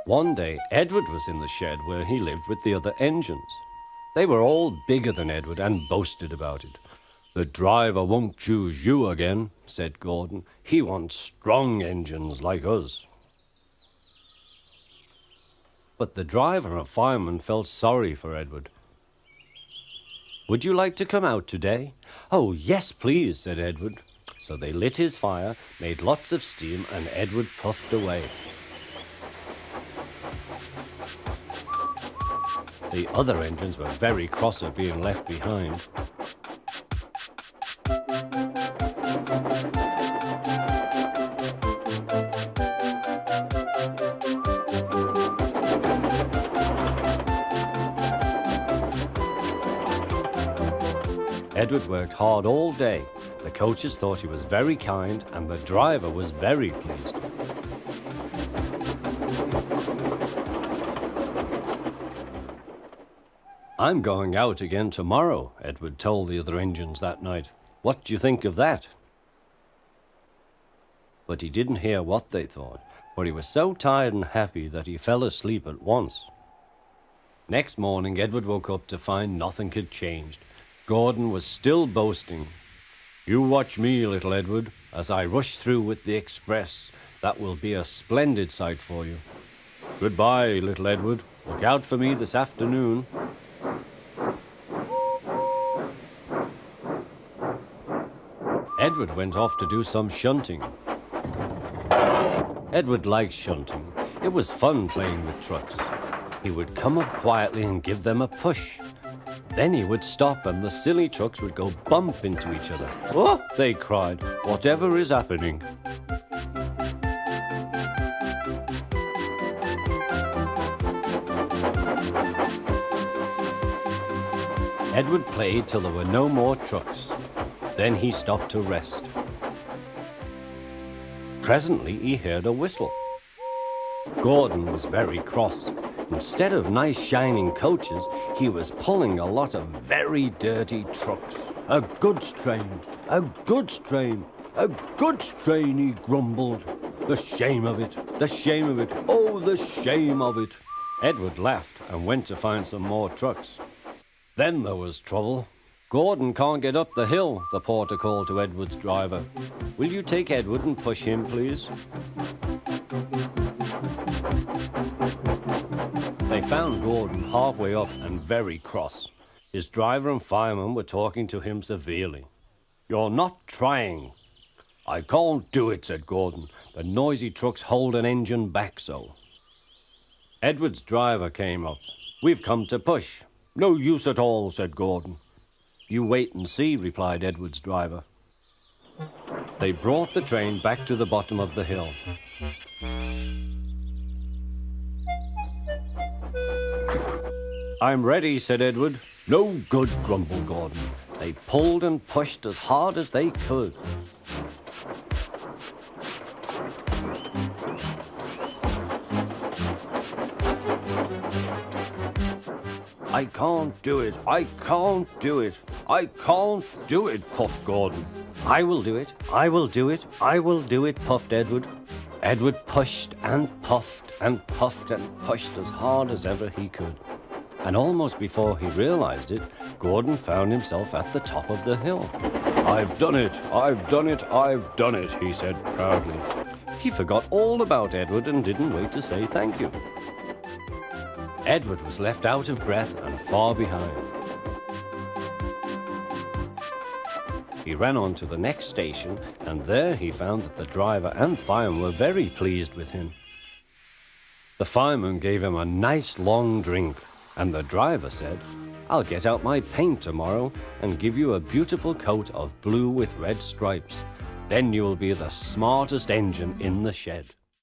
One day, Edward was in the shed where he lived with the other engines. They were all bigger than Edward and boasted about it. "The driver won't choose you again," said Gordon. "He wants strong engines like us." But the driver and fireman felt sorry for Edward. "Would you like to come out today?" "Oh, yes, please," said Edward. So they lit his fire, made lots of steam, and Edward puffed away. The other engines were very cross at being left behind. Edward worked hard all day. The coaches thought he was very kind, and the driver was very pleased. "I'm going out again tomorrow," Edward told the other engines that night. "What do you think of that?" But he didn't hear what they thought, for he was so tired and happy that he fell asleep at once. Next morning, Edward woke up to find nothing had changed. Gordon was still boasting. "You watch me, little Edward, as I rush through with the express. That will be a splendid sight for you. Goodbye, little Edward. Look out for me this afternoon." Edward went off to do some shunting. Edward liked shunting. It was fun playing with trucks. He would come up quietly and give them a push. Then he would stop and the silly trucks would go bump into each other. "Oh!" they cried. "Whatever is happening?" Edward played till there were no more trucks. Then he stopped to rest. Presently he heard a whistle. Gordon was very cross. Instead of nice shining coaches, he was pulling a lot of very dirty trucks. "A goods train, a goods train, a goods train," he grumbled. "The shame of it, the shame of it, oh, the shame of it." Edward laughed and went to find some more trucks. Then there was trouble. "Gordon can't get up the hill," the porter called to Edward's driver. "Will you take Edward and push him, please?" They found Gordon halfway up and very cross. His driver and fireman were talking to him severely. "You're not trying." "I can't do it," said Gordon. "The noisy trucks hold an engine back so." Edward's driver came up. "We've come to push." "No use at all," said Gordon. "You wait and see," replied Edward's driver. They brought the train back to the bottom of the hill. "I'm ready," said Edward. "No good," grumbled Gordon. They pulled and pushed as hard as they could. "I can't do it, I can't do it, I can't do it," puffed Gordon. "I will do it, I will do it, I will do it," puffed Edward. Edward pushed and puffed and puffed and pushed as hard as ever he could. And almost before he realized it, Gordon found himself at the top of the hill. "I've done it, I've done it, I've done it," he said proudly. He forgot all about Edward and didn't wait to say thank you. Edward was left out of breath and far behind. He ran on to the next station, and there he found that the driver and fireman were very pleased with him. The fireman gave him a nice long drink, and the driver said, "I'll get out my paint tomorrow and give you a beautiful coat of blue with red stripes. Then you will be the smartest engine in the shed."